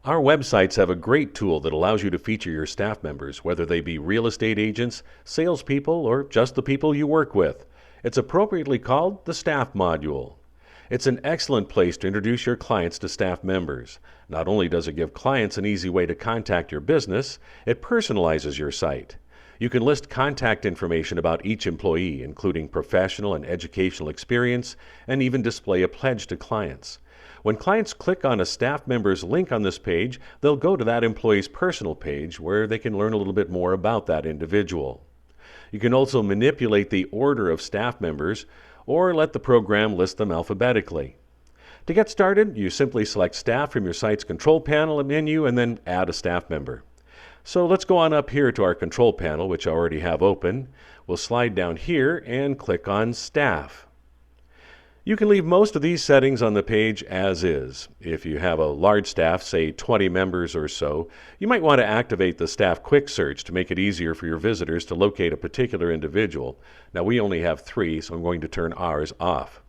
Our websites have a great tool that allows you to feature your staff members, whether they be real estate agents, salespeople, or just the people you work with. It's appropriately called the Staff Module. It's an excellent place to introduce your clients to staff members. Not only does it give clients an easy way to contact your business, it personalizes your site. You can list contact information about each employee, including professional and educational experience, and even display a pledge to clients. When clients click on a staff member's link on this page, they'll go to that employee's personal page where they can learn a little bit more about that individual. You can also manipulate the order of staff members or let the program list them alphabetically. To get started, you simply select Staff from your site's control panel menu and then add a staff member. So let's go on up here to our control panel, which I already have open. We'll slide down here and click on Staff. You can leave most of these settings on the page as is. If you have a large staff, say 20 members or so, you might want to activate the Staff Quick Search to make it easier for your visitors to locate a particular individual. Now we only have 3, so I'm going to turn ours off.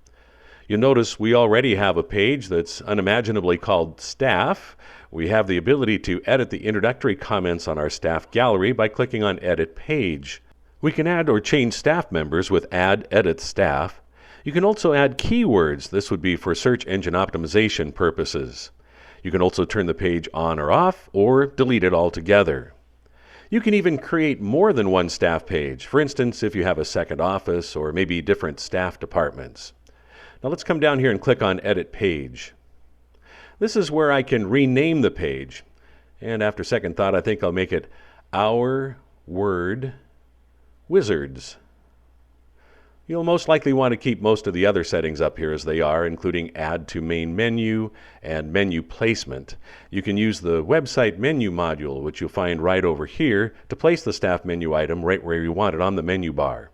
You'll notice we already have a page that's unimaginably called Staff. We have the ability to edit the introductory comments on our staff gallery by clicking on Edit Page. We can add or change staff members with Add Edit Staff. You can also add keywords. This would be for search engine optimization purposes. You can also turn the page on or off or delete it altogether. You can even create more than one staff page. For instance, if you have a second office or maybe different staff departments. Now let's come down here and click on Edit Page. This is where I can rename the page. And after second thought, I think I'll make it Our Word Wizards. You'll most likely want to keep most of the other settings up here as they are, including Add to Main Menu and Menu Placement. You can use the Website Menu module, which you'll find right over here, to place the staff menu item right where you want it on the menu bar.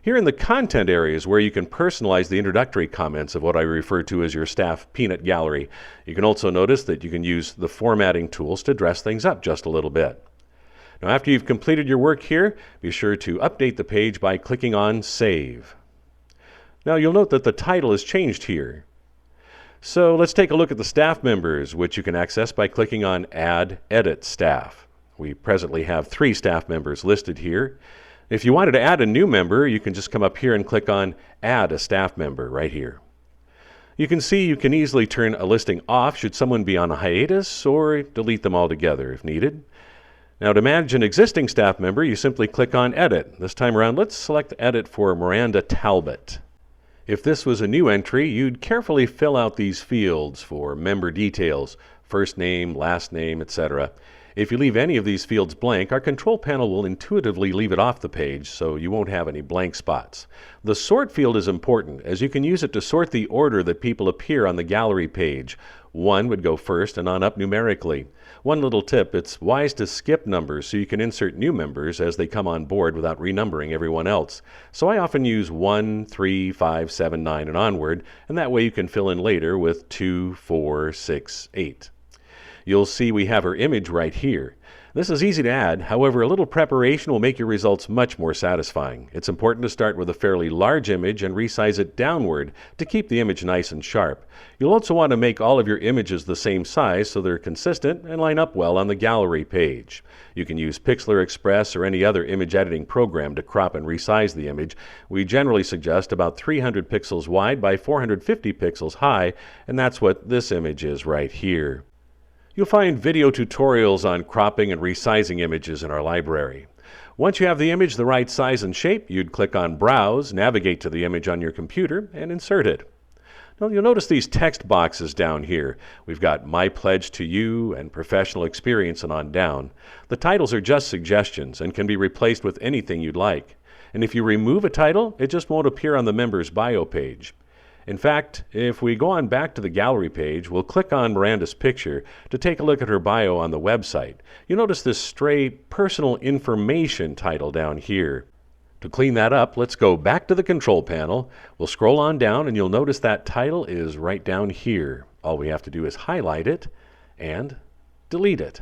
Here in the content area is where you can personalize the introductory comments of what I refer to as your staff peanut gallery. You can also notice that you can use the formatting tools to dress things up just a little bit. Now after you've completed your work here, be sure to update the page by clicking on Save. Now you'll note that the title has changed here. So let's take a look at the staff members, which you can access by clicking on Add Edit Staff. We presently have 3 staff members listed here. If you wanted to add a new member, you can just come up here and click on Add a Staff Member right here. You can see you can easily turn a listing off should someone be on a hiatus or delete them altogether if needed. Now to manage an existing staff member, you simply click on Edit. This time around, let's select Edit for Miranda Talbot. If this was a new entry, you'd carefully fill out these fields for member details, first name, last name, etc. If you leave any of these fields blank, our control panel will intuitively leave it off the page so you won't have any blank spots. The sort field is important as you can use it to sort the order that people appear on the gallery page. 1 would go first and on up numerically. One little tip, it's wise to skip numbers so you can insert new members as they come on board without renumbering everyone else. So I often use 1, 3, 5, 7, 9 and onward, and that way you can fill in later with 2, 4, 6, 8. You'll see we have her image right here. This is easy to add, however a little preparation will make your results much more satisfying. It's important to start with a fairly large image and resize it downward to keep the image nice and sharp. You'll also want to make all of your images the same size so they're consistent and line up well on the gallery page. You can use Pixlr Express or any other image editing program to crop and resize the image. We generally suggest about 300 pixels wide by 450 pixels high, and that's what this image is right here. You'll find video tutorials on cropping and resizing images in our library. Once you have the image the right size and shape, you'd click on Browse, navigate to the image on your computer, and insert it. Now you'll notice these text boxes down here. We've got My Pledge to You and Professional Experience and on down. The titles are just suggestions and can be replaced with anything you'd like. And if you remove a title, it just won't appear on the member's bio page. In fact, if we go on back to the gallery page, we'll click on Miranda's picture to take a look at her bio on the website. You'll notice this stray personal information title down here. To clean that up, let's go back to the control panel. We'll scroll on down and you'll notice that title is right down here. All we have to do is highlight it and delete it.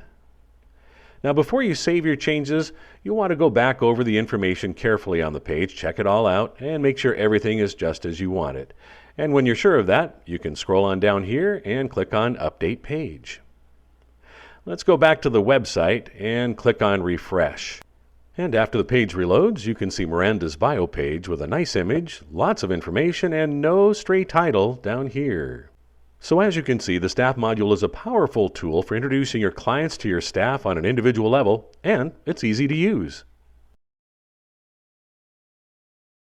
Now before you save your changes, you'll want to go back over the information carefully on the page, check it all out, and make sure everything is just as you want it. And when you're sure of that, you can scroll on down here and click on Update Page. Let's go back to the website and click on Refresh. And after the page reloads, you can see Miranda's bio page with a nice image, lots of information, and no stray title down here. So as you can see, the Staff Module is a powerful tool for introducing your clients to your staff on an individual level, and it's easy to use.